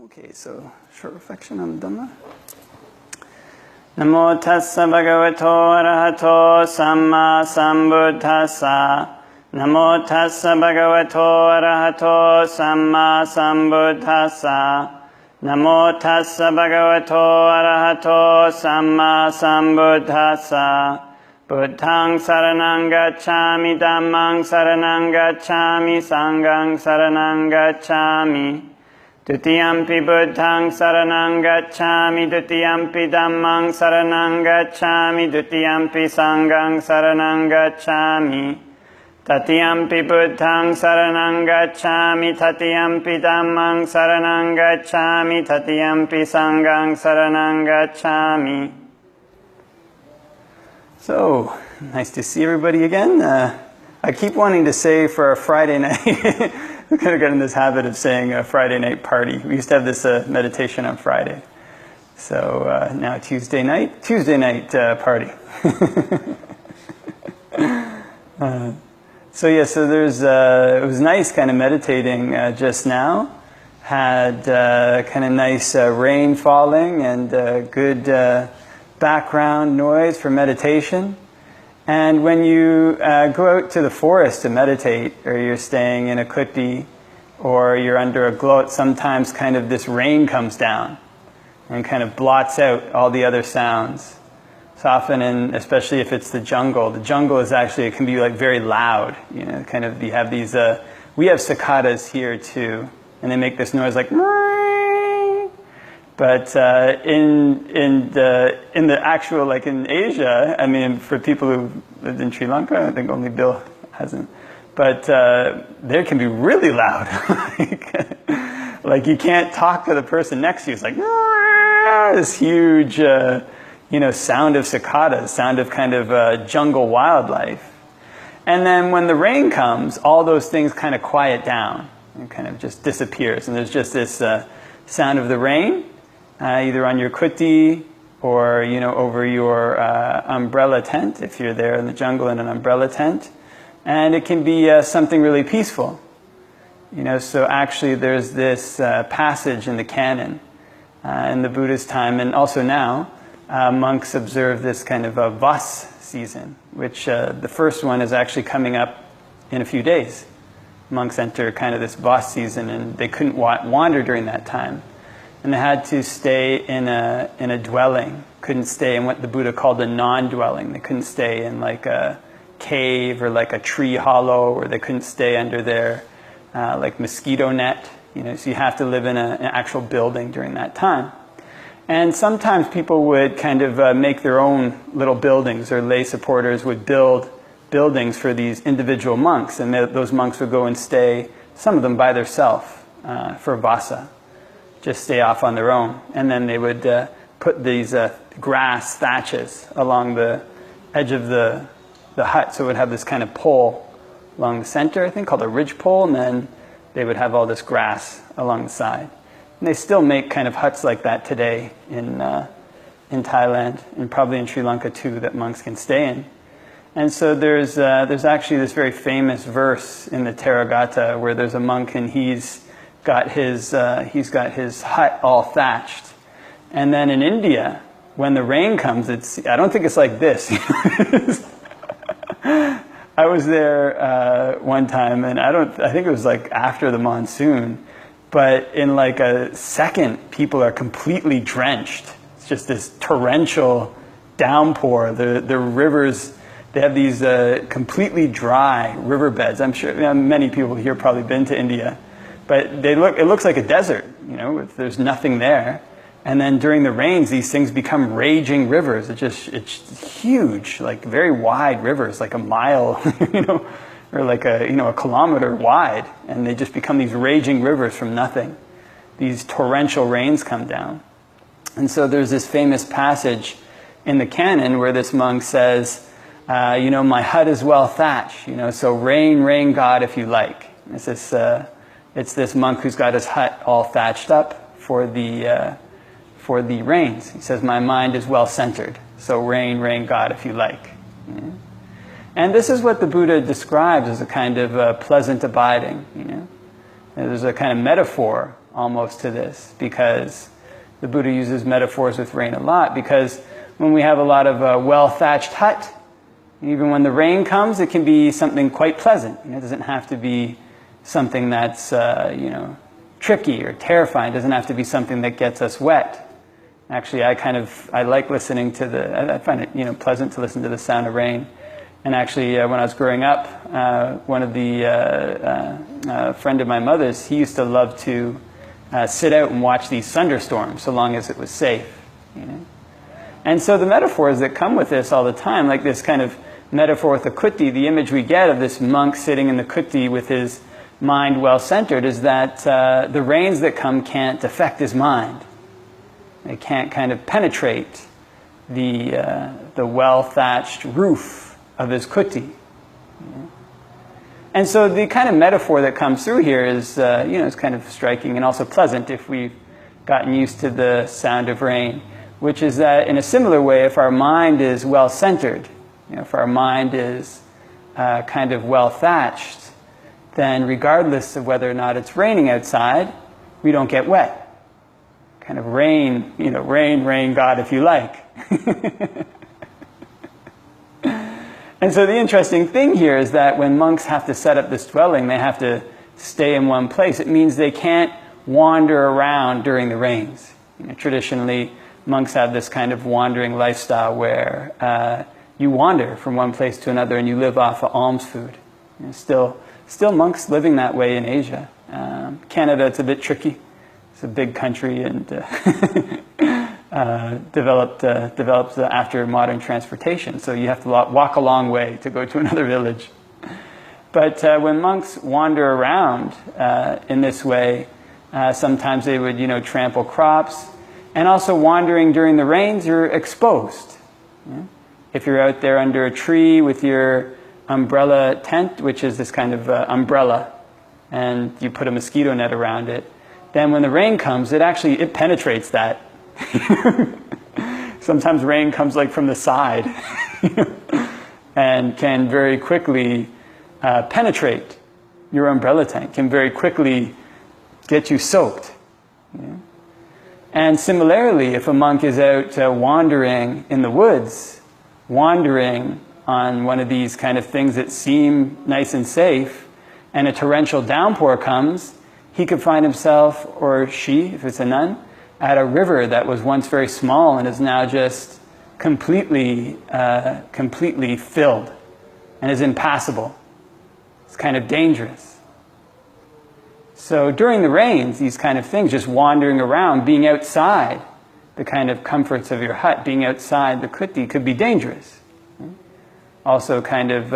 Okay, so short reflection on the Dhamma. Namo tassa bhagavato arahato samma sambuddhassa. Namo tassa bhagavato arahato samma sambuddhassa. Namo tassa bhagavato arahato samma sambuddhassa. Buddhaṃ saranang gacchāmi, Dhammāṃ saranang gacchāmi, Sanghaṃ saranang gacchāmi. Dutiyampi Buddhaṃ saranang gacchāmi, Dutiyampi Dhammāṃ saranang gacchāmi, Dutiyampi Sanghaṃ saranang gacchāmi. Tatiyampi Buddhaṃ saranang gacchāmi, Tatiyampi Dhammāṃ saranang gacchāmi, Tatiyampi Sanghaṃ saranang gacchāmi. So, nice to see everybody again. I keep wanting to say for our Friday night, we kind of got in this habit of saying a Friday night party. We used to have this meditation on Friday. So now Tuesday night party. So there's, it was nice kind of meditating just now. Had kind of nice rain falling and good background noise for meditation. And when you go out to the forest to meditate, or you're staying in a kuti, or you're under a glot, sometimes kind of this rain comes down and kind of blots out all the other sounds. So often, especially if it's the jungle is actually, it can be like very loud. You know, kind of you have these, we have cicadas here too, and they make this noise like, but in the actual, like in Asia, I mean, for people who lived in Sri Lanka, I think only Bill hasn't, but they can be really loud. like you can't talk to the person next to you. It's like this huge, sound of cicadas, sound of kind of jungle wildlife. And then when the rain comes, all those things kind of quiet down and kind of just disappears. And there's just this sound of the rain. Either on your kuti or, over your umbrella tent, if you're there in the jungle in an umbrella tent. And it can be something really peaceful. So actually there's this passage in the Canon in the Buddha's time, and also now, monks observe this kind of a Vas season, which the first one is actually coming up in a few days. Monks enter kind of this Vas season, and they couldn't wander during that time. And they had to stay in a dwelling. Couldn't stay in what the Buddha called a non-dwelling. They couldn't stay in like a cave or like a tree hollow, or they couldn't stay under their like mosquito net. So you have to live in an actual building during that time. And sometimes people would kind of make their own little buildings, or lay supporters would build buildings for these individual monks, and those monks would go and stay, some of them by themselves, for vasa. Just stay off on their own. And then they would put these grass thatches along the edge of the hut. So it would have this kind of pole along the center, I think, called a ridge pole. And then they would have all this grass along the side. And they still make kind of huts like that today in Thailand, and probably in Sri Lanka too, that monks can stay in. And so there's actually this very famous verse in the Theragatha where there's a monk, and he's got his hut all thatched. And then in India, when the rain comes, I don't think it's like this. I was there one time, and I think it was like after the monsoon, but in like a second, people are completely drenched. It's just this torrential downpour. The rivers, they have these completely dry riverbeds. I'm sure many people here probably been to India. But it looks like a desert, if there's nothing there. And then during the rains, these things become raging rivers. It's huge, like very wide rivers, like a mile, or like a kilometer wide. And they just become these raging rivers from nothing. These torrential rains come down. And so there's this famous passage in the Canon where this monk says, my hut is well thatched, so rain, God, if you like. It's this monk who's got his hut all thatched up for the rains. He says, my mind is well centered, so rain, God, if you like. And this is what the Buddha describes as a kind of pleasant abiding. There's a kind of metaphor almost to this, because the Buddha uses metaphors with rain a lot, because when we have a lot of a well-thatched hut, even when the rain comes, it can be something quite pleasant. It doesn't have to be something that's, tricky or terrifying. It doesn't have to be something that gets us wet. Actually, I like listening to I find it, pleasant to listen to the sound of rain. And actually, when I was growing up, one of the friend of my mother's, he used to love to sit out and watch these thunderstorms, so long as it was safe. And so the metaphors that come with this all the time, like this kind of metaphor with the kuti, the image we get of this monk sitting in the kuti with his mind well centered, is that the rains that come can't affect his mind. They can't kind of penetrate the well-thatched roof of his kuti. And so the kind of metaphor that comes through here is, is kind of striking and also pleasant if we've gotten used to the sound of rain, which is that in a similar way, if our mind is well-centered, if our mind is kind of well-thatched, then regardless of whether or not it's raining outside, we don't get wet. Kind of rain, rain God if you like. And so the interesting thing here is that when monks have to set up this dwelling, they have to stay in one place. It means they can't wander around during the rains. Traditionally, monks have this kind of wandering lifestyle where you wander from one place to another and you live off of alms food. Still monks living that way in Asia. Canada, it's a bit tricky. It's a big country and developed after modern transportation. So you have to walk a long way to go to another village. But when monks wander around in this way, sometimes they would, trample crops. And also wandering during the rains, you're exposed. If you're out there under a tree with your umbrella tent, which is this kind of umbrella, and you put a mosquito net around it, then when the rain comes, it penetrates that. Sometimes rain comes like from the side and can very quickly penetrate your umbrella tent, can very quickly get you soaked. And similarly, if a monk is out wandering in the woods, wandering on one of these kind of things that seem nice and safe, and a torrential downpour comes, he could find himself, or she, if it's a nun, at a river that was once very small and is now just completely filled and is impassable. It's kind of dangerous. So during the rains, these kind of things, just wandering around, being outside the kind of comforts of your hut, being outside the kuti, could be dangerous. Also kind of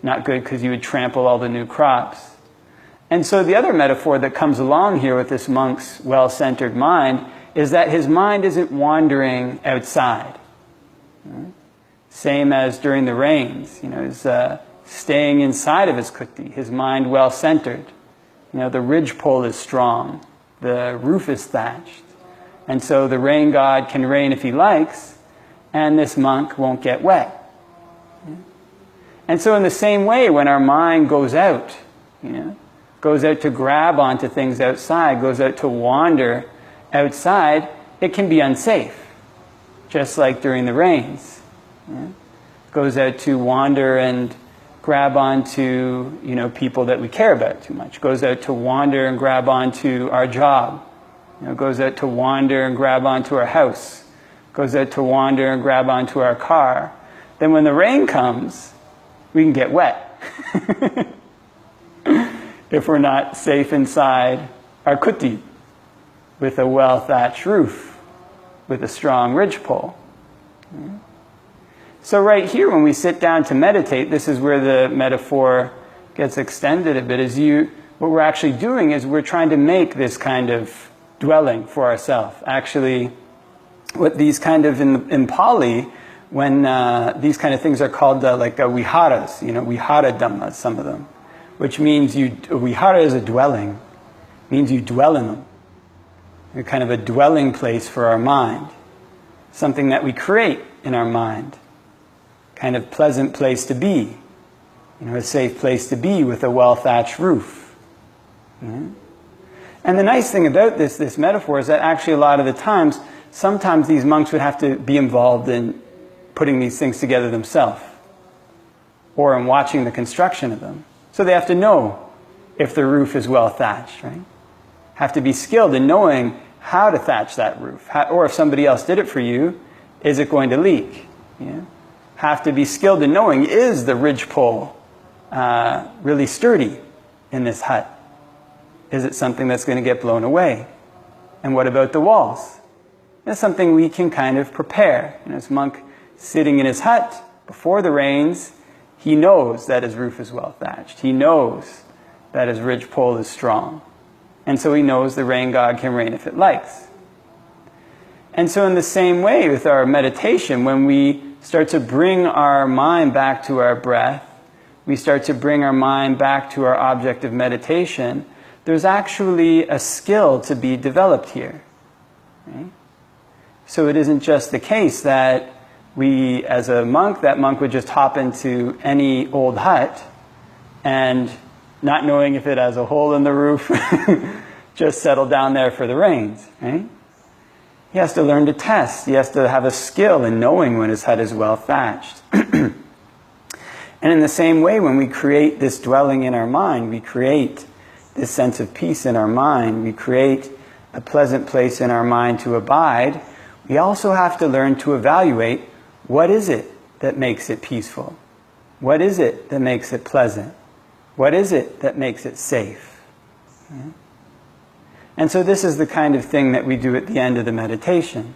not good because you would trample all the new crops. And so the other metaphor that comes along here with this monk's well-centered mind is that his mind isn't wandering outside. Same as during the rains, is staying inside of his kuti, his mind well-centered. The ridgepole is strong, the roof is thatched, and so the rain god can rain if he likes, and this monk won't get wet. And so in the same way, when our mind goes out, goes out to grab onto things outside, goes out to wander outside, it can be unsafe, just like during the rains. Goes out to wander and grab onto, people that we care about too much. Goes out to wander and grab onto our job. Goes out to wander and grab onto our house. Goes out to wander and grab onto our car. Then when the rain comes, we can get wet. If we're not safe inside our kuti with a well-thatched roof, with a strong ridgepole. So right here, when we sit down to meditate, this is where the metaphor gets extended a bit. What we're actually doing is we're trying to make this kind of dwelling for ourselves. Actually, what these kind of, in Pali, when these kind of things are called viharas, vihara dhammas, some of them, which means vihara is a dwelling, means you dwell in them. They're kind of a dwelling place for our mind, something that we create in our mind, kind of pleasant place to be, a safe place to be with a well-thatched roof. And the nice thing about this metaphor is that actually a lot of the times, sometimes these monks would have to be involved in putting these things together themselves, or in watching the construction of them. So they have to know if the roof is well thatched, right? Have to be skilled in knowing how to thatch that roof. Or if somebody else did it for you, is it going to leak? Have to be skilled in knowing, is the ridgepole really sturdy in this hut? Is it something that's going to get blown away? And what about the walls? That's something we can kind of prepare. This monk sitting in his hut before the rains, he knows that his roof is well thatched. He knows that his ridgepole is strong. And so he knows the rain god can rain if it likes. And so in the same way with our meditation, when we start to bring our mind back to our breath, we start to bring our mind back to our object of meditation, there's actually a skill to be developed here. Right? So it isn't just the case that we, as a monk, that monk would just hop into any old hut and, not knowing if it has a hole in the roof, just settle down there for the rains. Right? He has to learn to test. He has to have a skill in knowing when his hut is well thatched. And in the same way, when we create this dwelling in our mind, we create this sense of peace in our mind, we create a pleasant place in our mind to abide, we also have to learn to evaluate, what is it that makes it peaceful? What is it that makes it pleasant? What is it that makes it safe? Yeah? And so this is the kind of thing that we do at the end of the meditation.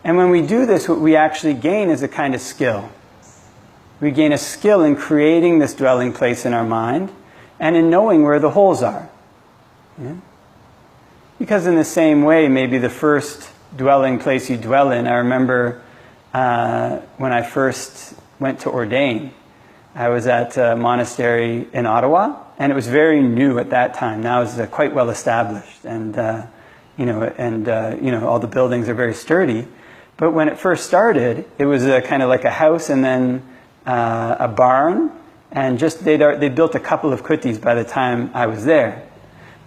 And when we do this, what we actually gain is a kind of skill. We gain a skill in creating this dwelling place in our mind and in knowing where the holes are. Yeah? Because in the same way, maybe the first dwelling place you dwell in, I remember when I first went to ordain, I was at a monastery in Ottawa, and it was very new at that time. Now it's quite well established, and all the buildings are very sturdy. But when it first started, it was kind of like a house and then a barn, and just they built a couple of kutis by the time I was there.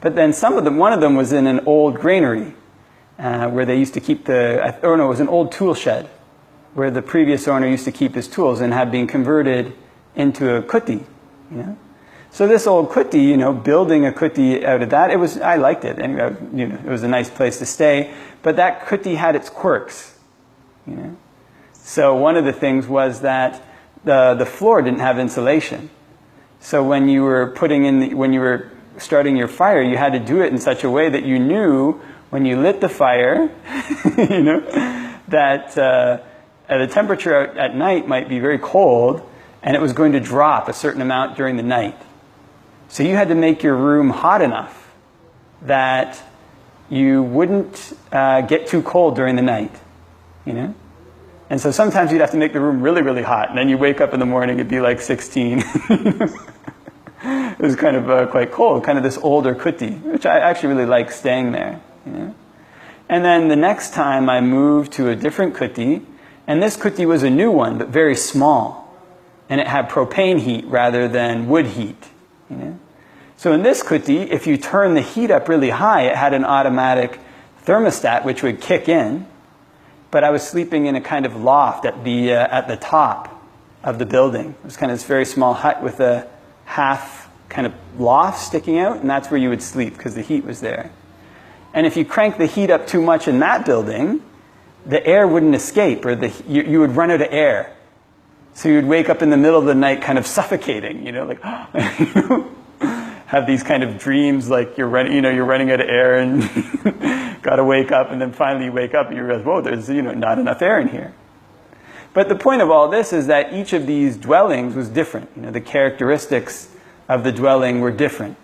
But then one of them was in an old granary where they used to keep it was an old tool shed where the previous owner used to keep his tools and had been converted into a kuti. So this old kuti, building a kuti out of that, I liked it. Anyway, it was a nice place to stay. But that kuti had its quirks. So one of the things was that the floor didn't have insulation. So when you were starting your fire, you had to do it in such a way that you knew when you lit the fire, that the temperature at night might be very cold, and it was going to drop a certain amount during the night. So you had to make your room hot enough that you wouldn't get too cold during the night, And so sometimes you'd have to make the room really, really hot, and then you wake up in the morning, it'd be like 16. It was kind of quite cold, kind of this older kuti, which I actually really like staying there. And then the next time I moved to a different kuti, and this kuti was a new one, but very small. And it had propane heat rather than wood heat. So in this kuti, if you turn the heat up really high, it had an automatic thermostat which would kick in. But I was sleeping in a kind of loft at the top of the building. It was kind of this very small hut with a half kind of loft sticking out, and that's where you would sleep because the heat was there. And if you crank the heat up too much in that building, the air wouldn't escape, or you would run out of air. So you'd wake up in the middle of the night kind of suffocating, like have these kind of dreams like you're running out of air and got to wake up, and then finally you wake up and you realize, whoa, there's not enough air in here. But the point of all this is that each of these dwellings was different. The characteristics of the dwelling were different.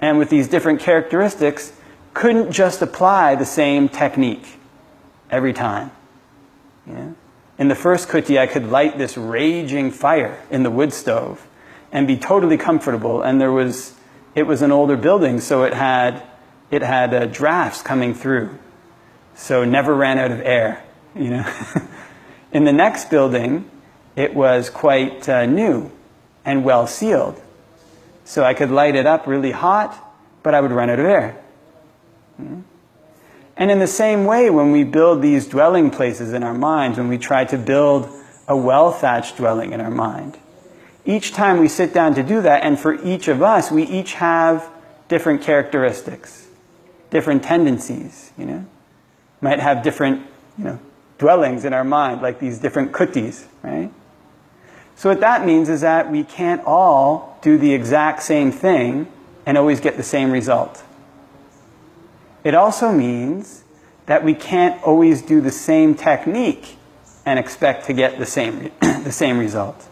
And with these different characteristics, couldn't just apply the same technique every time. In the first kuti, I could light this raging fire in the wood stove and be totally comfortable. And it was an older building, so it had drafts coming through. So it never ran out of air, In the next building, it was quite new and well sealed. So I could light it up really hot, but I would run out of air. And in the same way, when we build these dwelling places in our minds, when we try to build a well-thatched dwelling in our mind, each time we sit down to do that, and for each of us, we each have different characteristics, different tendencies, might have different, dwellings in our mind, like these different kutis, right? So what that means is that we can't all do the exact same thing and always get the same result. It also means that we can't always do the same technique and expect to get the same result.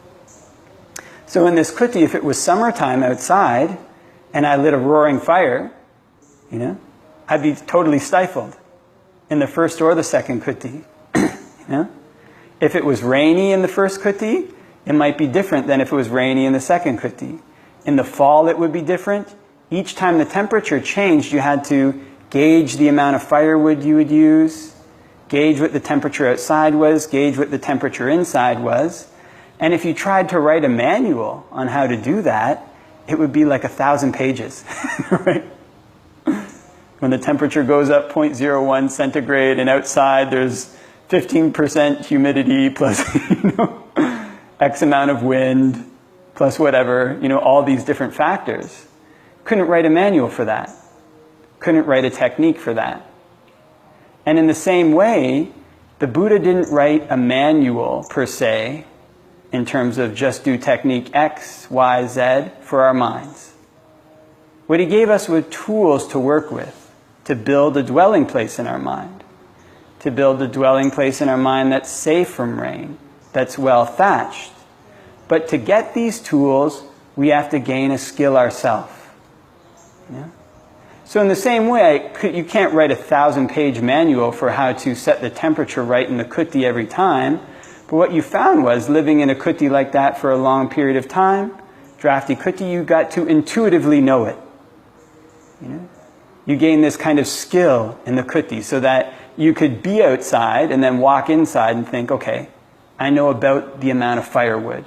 So in this kuti, if it was summertime outside and I lit a roaring fire, I'd be totally stifled in the first or the second kuti. If it was rainy in the first kuti, it might be different than if it was rainy in the second kuti. In the fall, it would be different. Each time the temperature changed, you had to gauge the amount of firewood you would use, gauge what the temperature outside was, gauge what the temperature inside was. And if you tried to write a manual on how to do that, it would be like 1,000 pages, right? When the temperature goes up 0.01 centigrade and outside there's 15% humidity plus, X amount of wind plus whatever, all these different factors. Couldn't write a manual for that. Couldn't write a technique for that. And in the same way, the Buddha didn't write a manual per se in terms of just do technique X, Y, Z for our minds. What he gave us were tools to work with, to build a dwelling place in our mind, to build a dwelling place in our mind that's safe from rain, that's well thatched. But to get these tools, we have to gain a skill ourselves. So in the same way, you can't write a 1,000-page manual for how to set the temperature right in the kuti every time. But what you found was, living in a kuti like that for a long period of time, drafty kuti, you got to intuitively know it. You gain this kind of skill in the kuti so that you could be outside and then walk inside and think, okay, I know about the amount of firewood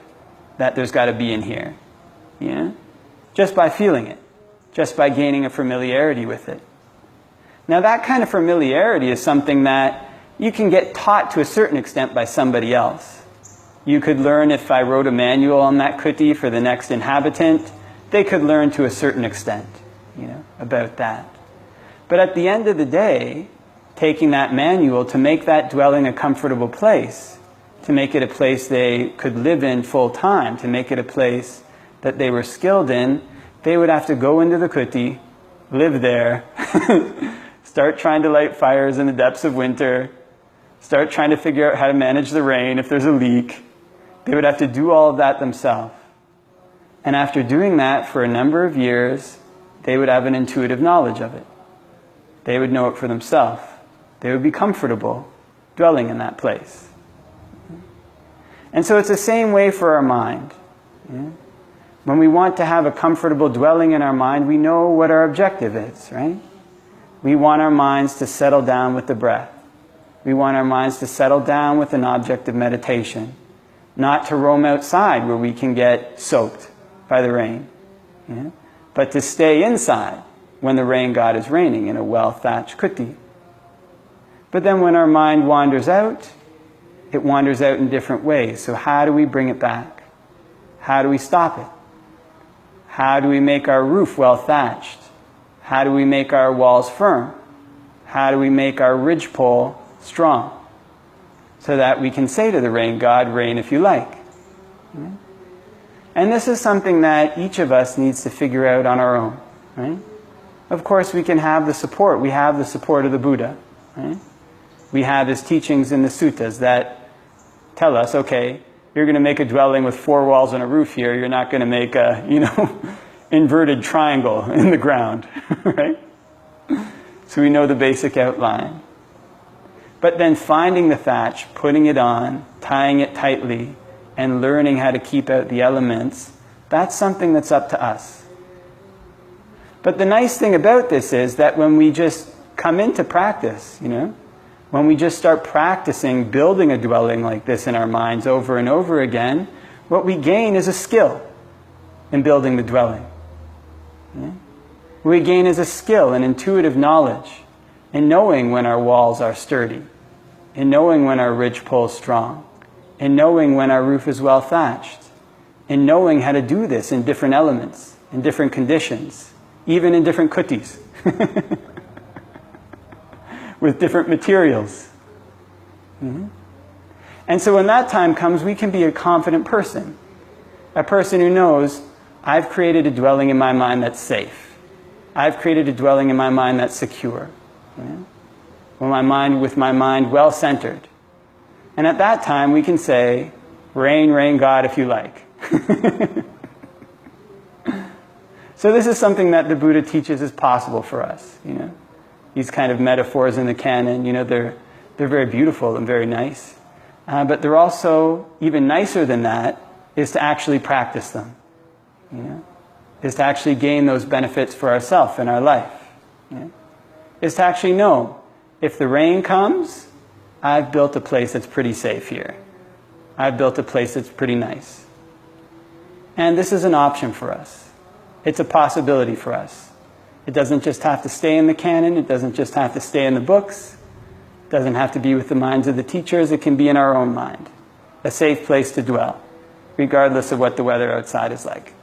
that there's got to be in here. Just by feeling it. Just by gaining a familiarity with it. Now that kind of familiarity is something that you can get taught to a certain extent by somebody else. You could learn, if I wrote a manual on that kuti for the next inhabitant, they could learn to a certain extent, about that. But at the end of the day, taking that manual to make that dwelling a comfortable place, to make it a place they could live in full time, to make it a place that they were skilled in, they would have to go into the kuti, live there, start trying to light fires in the depths of winter, start trying to figure out how to manage the rain if there's a leak. They would have to do all of that themselves. And after doing that for a number of years, they would have an intuitive knowledge of it. They would know it for themselves. They would be comfortable dwelling in that place. And so it's the same way for our mind. When we want to have a comfortable dwelling in our mind, we know what our objective is, right? We want our minds to settle down with the breath. We want our minds to settle down with an object of meditation. Not to roam outside where we can get soaked by the rain. But to stay inside when the rain god is raining in a well-thatched kuti. But then when our mind wanders out, it wanders out in different ways. So how do we bring it back? How do we stop it? How do we make our roof well thatched? How do we make our walls firm? How do we make our ridgepole strong? So that we can say to the rain god, rain if you like. And this is something that each of us needs to figure out on our own. Right? Of course, we can have the support. We have the support of the Buddha. Right? We have his teachings in the suttas that tell us, okay, you're going to make a dwelling with 4 walls and a roof here. You're not going to make a, inverted triangle in the ground, right? So we know the basic outline. But then finding the thatch, putting it on, tying it tightly, and learning how to keep out the elements, that's something that's up to us. But the nice thing about this is that when we just come into practice, when we just start practicing building a dwelling like this in our minds over and over again, what we gain is a skill in building the dwelling. What we gain is a skill, an intuitive knowledge in knowing when our walls are sturdy, in knowing when our ridgepole is strong, in knowing when our roof is well thatched, in knowing how to do this in different elements, in different conditions, even in different kutis, with different materials. And so when that time comes, we can be a confident person, a person who knows, I've created a dwelling in my mind that's safe. I've created a dwelling in my mind that's secure. With my mind well centered. And at that time we can say, rain, rain, God, if you like. So this is something that the Buddha teaches is possible for us. These kind of metaphors in the Canon, they're very beautiful and very nice. But they're also, even nicer than that, is to actually practice them. Is to actually gain those benefits for ourselves in our life. Is to actually know, if the rain comes, I've built a place that's pretty safe here. I've built a place that's pretty nice. And this is an option for us. It's a possibility for us. It doesn't just have to stay in the canon. It doesn't just have to stay in the books. It doesn't have to be with the minds of the teachers. It can be in our own mind. A safe place to dwell, regardless of what the weather outside is like.